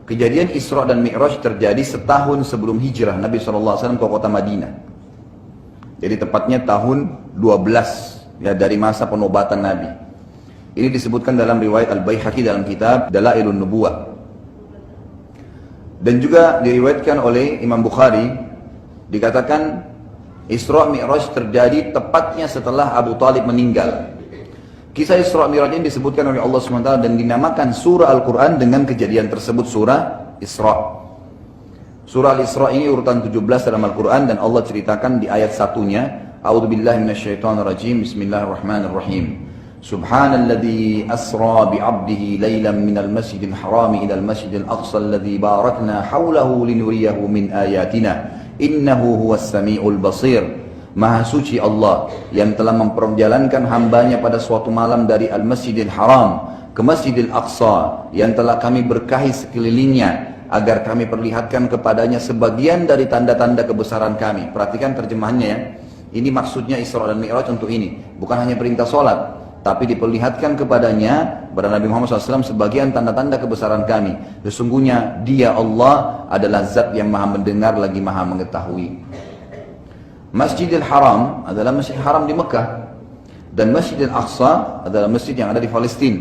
Kejadian Isra dan Mi'raj terjadi setahun sebelum hijrah Nabi SAW ke kota Madinah. Jadi tepatnya tahun 12 ya, dari masa penobatan Nabi. Ini disebutkan dalam riwayat Al-Baihaqi dalam kitab Dalailun Nubuwah. Dan juga diriwayatkan oleh Imam Bukhari, dikatakan Isra Mi'raj terjadi tepatnya setelah Abu Talib meninggal. Kisah Isra Mi'raj ini disebutkan oleh Allah SWT dan dinamakan surah Al-Quran dengan kejadian tersebut, surah Isra. Surah Al-Isra ini urutan 17 dalam Al-Quran, dan Allah ceritakan di ayat satunya, A'udzubillahi minasyaitonirrajim, Bismillahirrahmanirrahim. Subhanalladzi asra bi'abdihi laylan minal masjidil harami ilal masjidil aqsa alladzi barakna hawlahu linuriyahu min ayatina innahu huwas sami'ul basir. Maha suci Allah yang telah memperjalankan hambanya pada suatu malam dari Al-Masjidil Haram ke Masjidil Aqsa yang telah kami berkahi sekelilingnya agar kami perlihatkan kepadanya sebagian dari tanda-tanda kebesaran kami. Perhatikan terjemahannya ya. Ini maksudnya Isra dan Mi'raj untuk ini. Bukan hanya perintah sholat, tapi diperlihatkan kepadanya kepada Nabi Muhammad SAW sebagian tanda-tanda kebesaran kami. Sesungguhnya Dia Allah adalah Zat yang Maha mendengar lagi Maha mengetahui. Masjidil Haram adalah Masjid Haram di Mekah, dan Masjidil Aqsa adalah masjid yang ada di Palestina.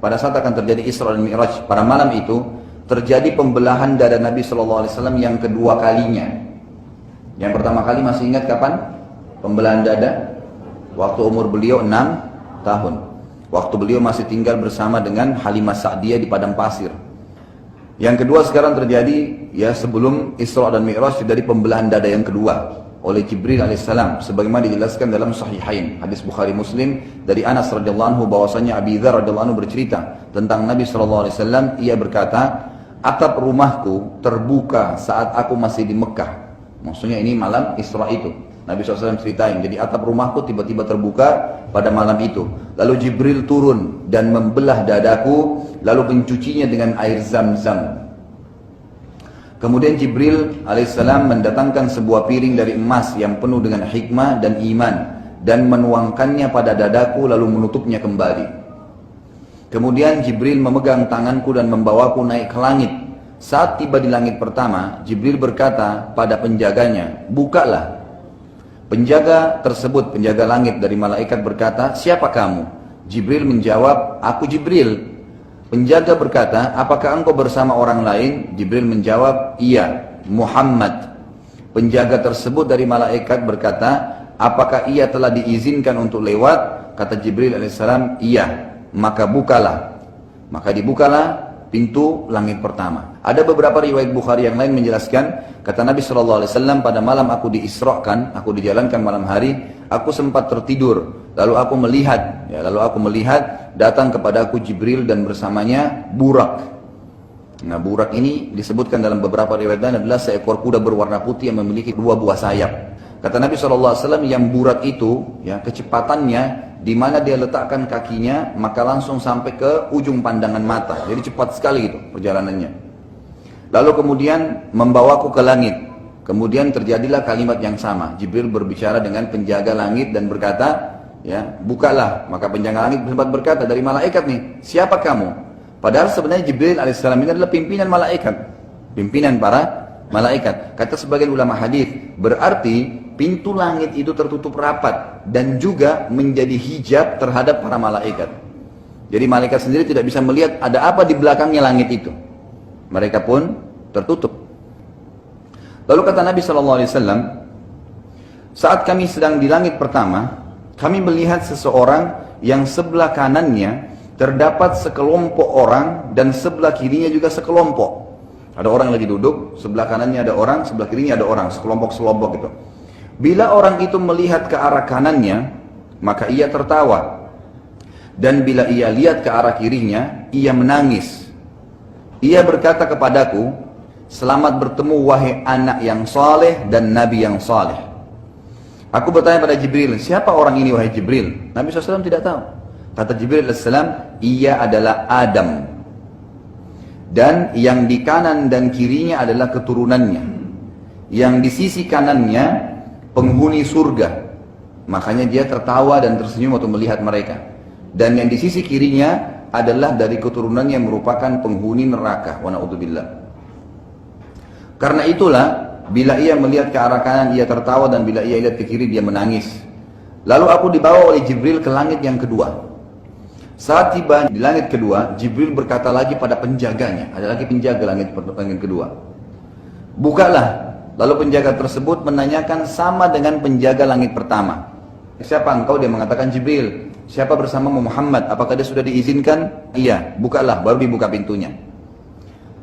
Pada saat akan terjadi Isra dan Mi'raj, pada malam itu terjadi pembelahan dada Nabi SAW yang kedua kalinya. Yang pertama kali masih ingat kapan? Pembelahan dada waktu umur beliau 6 tahun. Waktu beliau masih tinggal bersama dengan Halimah Sa'diyah di padang pasir. Yang kedua sekarang terjadi ya sebelum Isra dan Mi'raj, dari pembelahan dada yang kedua oleh Jibril alaihissalam, sebagaimana dijelaskan dalam Sahihain, hadis Bukhari Muslim dari Anas radhiyallahu anhu, bahwasanya Abi Dzar radhiyallahu anhu bercerita tentang Nabi sallallahu alaihi wasallam, ia berkata, atap rumahku terbuka saat aku masih di Mekah. Maksudnya ini malam Isra itu. Nabi SAW ceritain, jadi atap rumahku tiba-tiba terbuka pada malam itu. Lalu Jibril turun dan membelah dadaku, lalu mencucinya dengan air Zam-Zam. Kemudian Jibril alaihissalam mendatangkan sebuah piring dari emas yang penuh dengan hikmah dan iman, dan menuangkannya pada dadaku lalu menutupnya kembali. Kemudian Jibril memegang tanganku dan membawaku naik ke langit. Saat tiba di langit pertama, Jibril berkata pada penjaganya, bukalah. Penjaga tersebut, penjaga langit dari malaikat berkata, siapa kamu? Jibril menjawab, aku Jibril. Penjaga berkata, apakah engkau bersama orang lain? Jibril menjawab, iya, Muhammad. Penjaga tersebut dari malaikat berkata, apakah ia telah diizinkan untuk lewat? Kata Jibril alaihissalam, iya. Maka bukalah. Maka dibukalah pintu langit pertama. Ada beberapa riwayat Bukhari yang lain menjelaskan, kata Nabi SAW, pada malam aku diisrakan, aku dijalankan malam hari, aku sempat tertidur, lalu aku melihat datang kepadaku Jibril dan bersamanya burak. Nah, burak ini disebutkan dalam beberapa riwayat lain adalah seekor kuda berwarna putih yang memiliki 2 buah sayap. Kata Nabi SAW, yang burak itu ya kecepatannya di mana dia letakkan kakinya maka langsung sampai ke ujung pandangan mata. Jadi cepat sekali itu perjalanannya. Lalu kemudian membawaku ke langit. Kemudian terjadilah kalimat yang sama. Jibril berbicara dengan penjaga langit dan berkata, ya, bukalah. Maka penjaga langit sempat berkata, dari malaikat nih, siapa kamu? Padahal sebenarnya Jibril alaihissalam ini adalah pimpinan malaikat, pimpinan para malaikat. Kata sebagian ulama hadis, berarti pintu langit itu tertutup rapat dan juga menjadi hijab terhadap para malaikat. Jadi malaikat sendiri tidak bisa melihat ada apa di belakangnya langit itu. Mereka pun tertutup. Lalu kata Nabi SAW, saat kami sedang di langit pertama, kami melihat seseorang yang sebelah kanannya terdapat sekelompok orang dan sebelah kirinya juga sekelompok. Ada orang lagi duduk, sebelah kanannya ada orang, sebelah kirinya ada orang, sekelompok-sekelompok gitu. Bila orang itu melihat ke arah kanannya, maka ia tertawa. Dan bila ia lihat ke arah kirinya, ia menangis. Ia berkata kepadaku, selamat bertemu wahai anak yang saleh dan nabi yang saleh. Aku bertanya pada Jibril, siapa orang ini wahai Jibril? Nabi SAW tidak tahu. Kata Jibril AS, ia adalah Adam. Dan yang di kanan dan kirinya adalah keturunannya. Yang di sisi kanannya penghuni surga. Makanya dia tertawa dan tersenyum waktu melihat mereka. Dan yang di sisi kirinya adalah dari keturunannya yang merupakan penghuni neraka. Wa na'udzubillah. Karena itulah, bila ia melihat ke arah kanan ia tertawa, dan bila ia lihat ke kiri dia menangis. Lalu aku dibawa oleh Jibril ke langit yang kedua. Saat tiba di langit kedua, Jibril berkata lagi pada penjaganya, ada lagi penjaga langit kedua. Bukalah. Lalu penjaga tersebut menanyakan sama dengan penjaga langit pertama. Siapa engkau? Dia mengatakan Jibril. Siapa bersamamu? Muhammad. Apakah dia sudah diizinkan? Iya. Bukalah. Baru dibuka pintunya.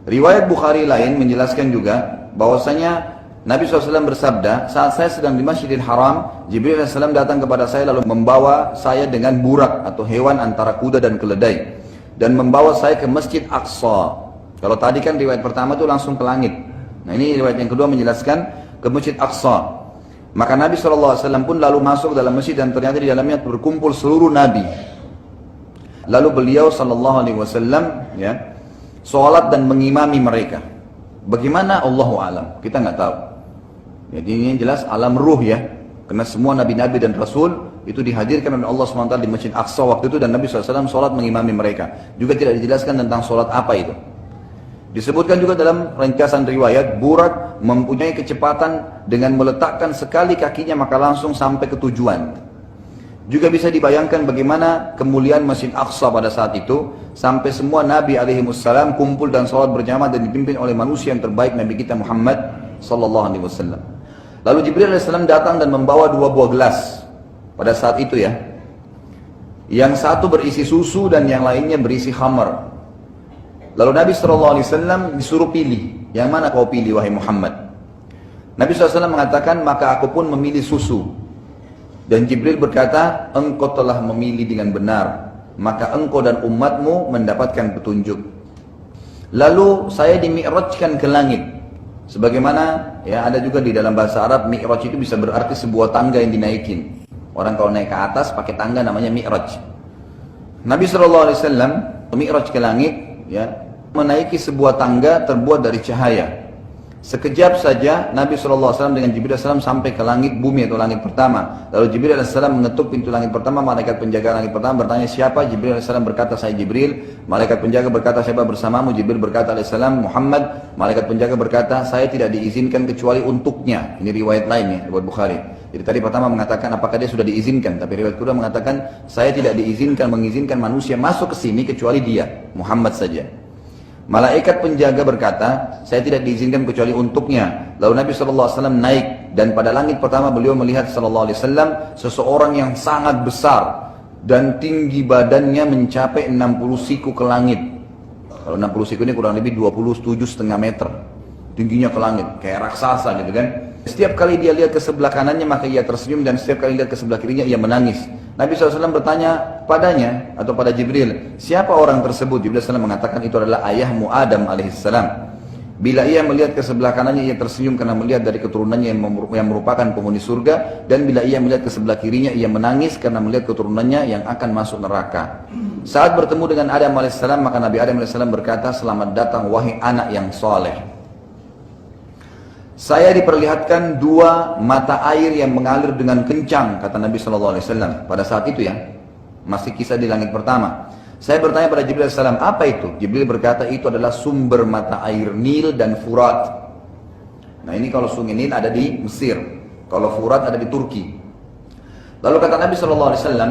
Riwayat Bukhari lain menjelaskan juga bahwasanya Nabi SAW bersabda, saat saya sedang di Masjidil Haram, Jibril AS datang kepada saya lalu membawa saya dengan burak atau hewan antara kuda dan keledai, dan membawa saya ke Masjid Aqsa. Kalau tadi kan riwayat pertama itu langsung ke langit. Nah ini riwayat yang kedua menjelaskan ke Masjid Aqsa. Maka Nabi SAW pun lalu masuk dalam masjid, dan ternyata di dalamnya berkumpul seluruh Nabi. Lalu beliau SAW ya, sholat dan mengimami mereka. Bagaimana? Allahu alam, kita nggak tahu. Jadi ini jelas alam ruh ya, karena semua nabi-nabi dan rasul itu dihadirkan oleh Allah SWT di Masjid Aqsa waktu itu, dan Nabi SAW sholat mengimami mereka. Juga tidak dijelaskan tentang sholat apa itu. Disebutkan juga dalam ringkasan riwayat, Burak mempunyai kecepatan dengan meletakkan sekali kakinya maka langsung sampai ke tujuan. Juga bisa dibayangkan bagaimana kemuliaan Masjid Aqsa pada saat itu, sampai semua Nabi alaihimussalam kumpul dan sholat berjamaah dan dipimpin oleh manusia yang terbaik, Nabi kita Muhammad sallallahu alaihi wasallam. Lalu Jibril alaihissalam datang dan membawa 2 buah gelas pada saat itu ya. Yang satu berisi susu dan yang lainnya berisi khamar. Lalu Nabi SAW disuruh pilih, yang mana kau pilih wahai Muhammad? Nabi SAW mengatakan, maka aku pun memilih susu. Dan Jibril berkata, engkau telah memilih dengan benar, maka engkau dan umatmu mendapatkan petunjuk. Lalu saya dimi'rajkan ke langit. Sebagaimana ya ada juga di dalam bahasa Arab, mi'raj itu bisa berarti sebuah tangga yang dinaikin. Orang kalau naik ke atas pakai tangga namanya mi'raj. Nabi SAW mi'raj ke langit ya, menaiki sebuah tangga terbuat dari cahaya. Sekejap saja Nabi SAW dengan Jibril AS sampai ke langit bumi atau langit pertama. Lalu Jibril AS mengetuk pintu langit pertama. Malaikat penjaga langit pertama bertanya, siapa? Jibril AS berkata, saya Jibril. Malaikat penjaga berkata, siapa bersamamu? Jibril berkata alaihissalam, Muhammad. Malaikat penjaga berkata, saya tidak diizinkan kecuali untuknya. Ini riwayat lainnya, riwayat Bukhari. Jadi tadi pertama mengatakan apakah dia sudah diizinkan, tapi riwayat kedua mengatakan saya tidak mengizinkan manusia masuk ke sini kecuali dia, Muhammad saja. Malaikat penjaga berkata, saya tidak diizinkan kecuali untuknya. Lalu Nabi SAW naik, dan pada langit pertama beliau melihat SAW seseorang yang sangat besar dan tinggi badannya mencapai 60 siku ke langit. Kalau 60 siku ini kurang lebih 27,5 meter tingginya ke langit, kayak raksasa gitu kan. Setiap kali dia lihat ke sebelah kanannya maka ia tersenyum, dan setiap kali lihat ke sebelah kirinya ia menangis. Nabi SAW bertanya padanya atau pada Jibril, siapa orang tersebut? Jibril SAW mengatakan itu adalah ayahmu Adam alaihissalam. Bila ia melihat ke sebelah kanannya ia tersenyum karena melihat dari keturunannya yang merupakan penghuni surga, dan bila ia melihat ke sebelah kirinya ia menangis karena melihat keturunannya yang akan masuk neraka. Saat bertemu dengan Adam alaihissalam maka Nabi Adam alaihissalam berkata, selamat datang wahai anak yang soleh. Saya diperlihatkan 2 mata air yang mengalir dengan kencang, kata Nabi SAW pada saat itu ya, masih kisah di langit pertama. Saya bertanya pada Jibril AS, apa itu? Jibril berkata itu adalah sumber mata air Nil dan Furat. Nah ini kalau sungai Nil ada di Mesir, kalau Furat ada di Turki. Lalu kata Nabi SAW,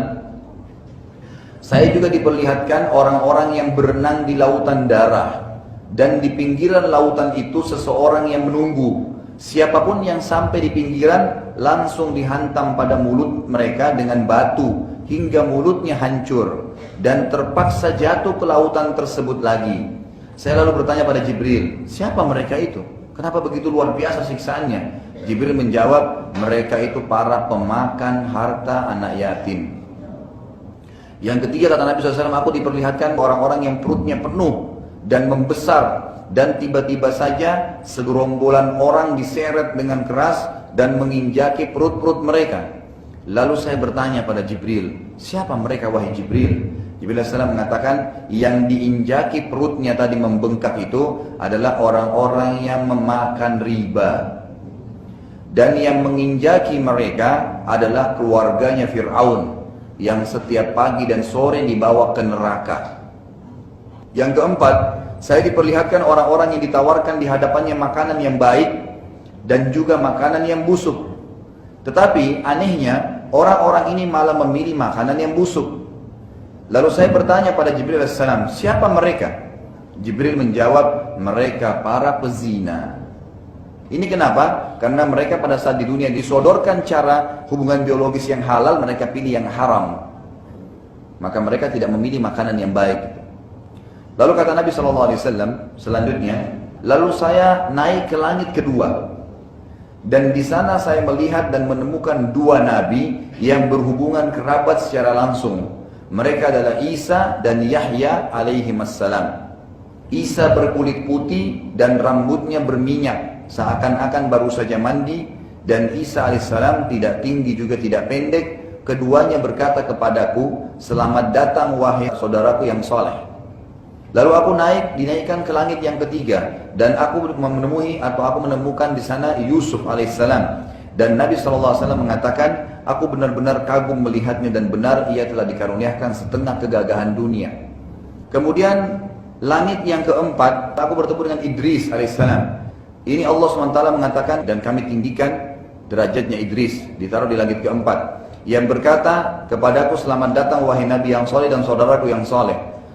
saya juga diperlihatkan orang-orang yang berenang di lautan darah, dan di pinggiran lautan itu seseorang yang menunggu. Siapapun yang sampai di pinggiran langsung dihantam pada mulut mereka dengan batu hingga mulutnya hancur dan terpaksa jatuh ke lautan tersebut lagi. Saya lalu bertanya pada Jibril, siapa mereka itu? Kenapa begitu luar biasa siksaannya? Jibril menjawab, mereka itu para pemakan harta anak yatim. Yang ketiga kata Nabi SAW, aku diperlihatkan orang-orang yang perutnya penuh dan membesar, dan tiba-tiba saja segerombolan orang diseret dengan keras dan menginjaki perut-perut mereka. Lalu saya bertanya pada Jibril, siapa mereka wahai Jibril? Jibril AS mengatakan, yang diinjaki perutnya tadi membengkak itu adalah orang-orang yang memakan riba, dan yang menginjaki mereka adalah keluarganya Fir'aun yang setiap pagi dan sore dibawa ke neraka. Yang keempat, saya diperlihatkan orang-orang yang ditawarkan di hadapannya makanan yang baik dan juga makanan yang busuk. Tetapi anehnya, orang-orang ini malah memilih makanan yang busuk. Lalu saya bertanya pada Jibril AS, siapa mereka? Jibril menjawab, mereka para pezina. Ini kenapa? Karena mereka pada saat di dunia disodorkan cara hubungan biologis yang halal, mereka pilih yang haram. Maka mereka tidak memilih makanan yang baik. Lalu kata Nabi SAW selanjutnya, lalu saya naik ke langit kedua. Dan di sana saya melihat dan menemukan dua nabi yang berhubungan kerabat secara langsung. Mereka adalah Isa dan Yahya alaihimassalam. Isa berkulit putih dan rambutnya berminyak, seakan-akan baru saja mandi. Dan Isa alaihissalam tidak tinggi juga tidak pendek. Keduanya berkata kepadaku, selamat datang wahai saudaraku yang soleh. Lalu aku dinaikkan ke langit yang ketiga, dan aku menemukan di sana Yusuf alaihissalam. Dan Nabi SAW mengatakan, aku benar-benar kagum melihatnya dan benar ia telah dikaruniakan setengah kegagahan dunia. Kemudian langit yang keempat, aku bertemu dengan Idris alaihissalam. Ini Allah SWT mengatakan, dan kami tinggikan derajatnya Idris, ditaruh di langit keempat, yang berkata kepadaku, selamat datang wahai Nabi yang soleh dan saudaraku yang soleh.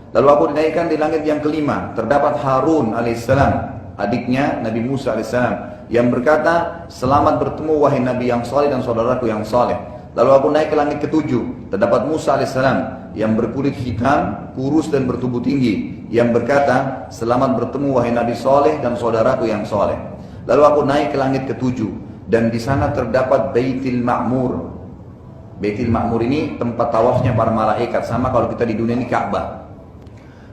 Lalu aku dinaikkan di langit yang kelima, terdapat Harun alaihissalam, adiknya Nabi Musa alaihissalam, yang berkata, selamat bertemu wahai Nabi yang soleh dan saudaraku yang soleh. Lalu aku naik ke langit ketujuh, terdapat Musa alaihissalam, yang berkulit hitam, kurus dan bertubuh tinggi, yang berkata, selamat bertemu wahai Nabi soleh dan saudaraku yang soleh. Lalu aku naik ke langit ketujuh, dan di sana terdapat Baitul Ma'mur. Baitul Ma'mur ini tempat tawafnya para malaikat, sama kalau kita di dunia ini Ka'bah.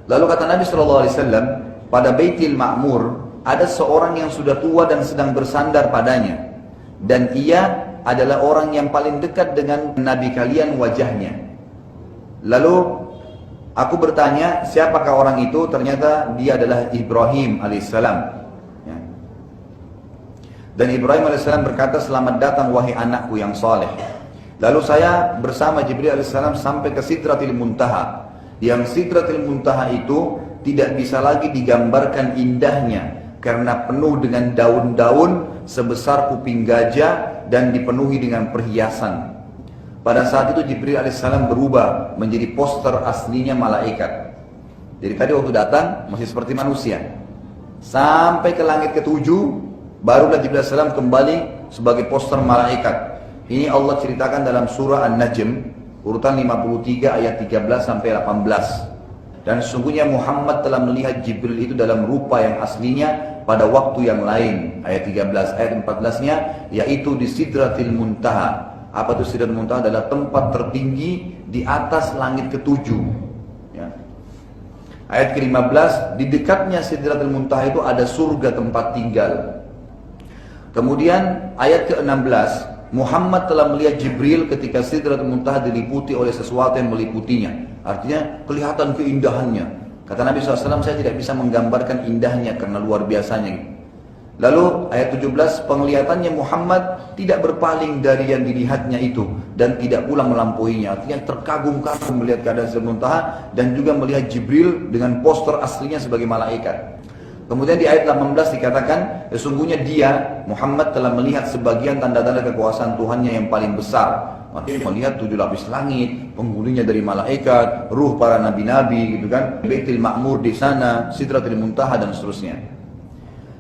Lalu kata Nabi SAW, pada Baitul Ma'mur ada seorang yang sudah tua dan sedang bersandar padanya. Dan ia adalah orang yang paling dekat dengan Nabi kalian wajahnya. Lalu aku bertanya, siapakah orang itu? Ternyata dia adalah Ibrahim alaihissalam. Ya. Dan Ibrahim alaihissalam berkata, selamat datang wahai anakku yang soleh. Lalu saya bersama Jibril alaihissalam sampai ke Sidratil Muntaha. Yang Sidratil Muntaha itu tidak bisa lagi digambarkan indahnya karena penuh dengan daun-daun sebesar kuping gajah dan dipenuhi dengan perhiasan. Pada saat itu Jibril alaihissalam berubah menjadi poster aslinya malaikat. Jadi tadi waktu datang masih seperti manusia. Sampai ke langit ketujuh barulah Jibril alaihissalam kembali sebagai poster malaikat. Ini Allah ceritakan dalam surah An-Najm urutan 53 ayat 13 sampai 18. Dan sesungguhnya Muhammad telah melihat Jibril itu dalam rupa yang aslinya pada waktu yang lain. Ayat 13, ayat 14-nya yaitu di Sidratil Muntaha. Apa itu Sidratil Muntaha? Adalah tempat tertinggi di atas langit ketujuh. Ya. Ayat ke-15, di dekatnya Sidratil Muntaha itu ada surga tempat tinggal. Kemudian ayat ke-16, Muhammad telah melihat Jibril ketika Sidratul Muntaha diliputi oleh sesuatu yang meliputinya. Artinya kelihatan keindahannya. Kata Nabi SAW, saya tidak bisa menggambarkan indahnya karena luar biasanya. Lalu ayat 17, penglihatannya Muhammad tidak berpaling dari yang dilihatnya itu dan tidak pula melampauinya. Artinya terkagum-kagum melihat keadaan Sidratul Muntaha dan juga melihat Jibril dengan poster aslinya sebagai malaikat. Kemudian di ayat 18 dikatakan, sesungguhnya dia, Muhammad telah melihat sebagian tanda-tanda kekuasaan Tuhannya yang paling besar. Maksudnya melihat 7 lapis langit, penghulunya dari malaikat, ruh para nabi-nabi gitu kan, Baitul Ma'mur di sana, Sidratul Muntaha dan seterusnya.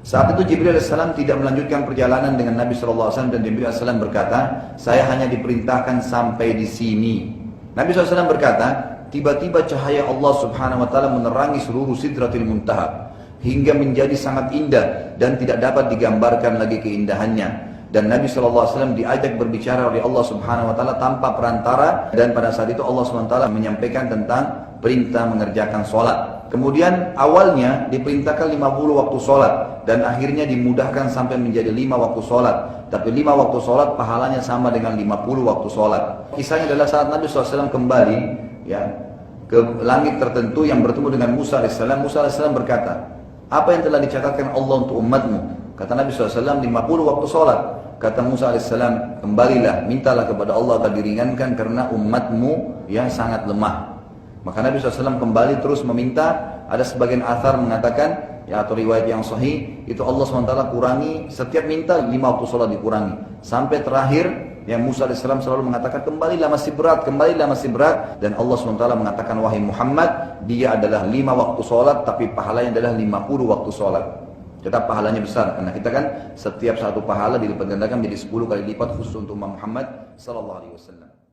Saat itu Jibril AS tidak melanjutkan perjalanan dengan Nabi SAW dan Jibril AS berkata, saya hanya diperintahkan sampai di sini. Nabi SAW berkata, tiba-tiba cahaya Allah Subhanahu Wa Taala menerangi seluruh Sidratul Muntaha hingga menjadi sangat indah dan tidak dapat digambarkan lagi keindahannya. Dan Nabi SAW diajak berbicara oleh Allah Subhanahu Wa Taala tanpa perantara, dan pada saat itu Allah Subhanahu Wa Taala menyampaikan tentang perintah mengerjakan sholat. Kemudian awalnya diperintahkan 50 waktu sholat dan akhirnya dimudahkan sampai menjadi 5 waktu sholat. Tapi 5 waktu sholat pahalanya sama dengan 50 waktu sholat. Kisahnya adalah saat Nabi SAW kembali ya, ke langit tertentu yang bertemu dengan Musa AS. Musa AS berkata, apa yang telah dicatatkan Allah untuk umatmu? Kata Nabi SAW, 50 waktu sholat. Kata Musa AS, kembalilah, mintalah kepada Allah agar diringankan karena umatmu yang sangat lemah. Maka Nabi SAW kembali terus meminta, ada sebagian athar mengatakan, ya atau riwayat yang sahih, itu Allah SWT kurangi, setiap minta 5 waktu sholat dikurangi. Sampai terakhir, yang Musa AS selalu mengatakan, kembalilah masih berat, dan Allah SWT mengatakan, wahai Muhammad, dia adalah 5 waktu sholat, tapi pahalanya adalah 50 waktu sholat. Tetap pahalanya besar, karena kita kan setiap satu pahala dilipat gandakan menjadi 10 kali lipat khusus untuk Muhammad SAW.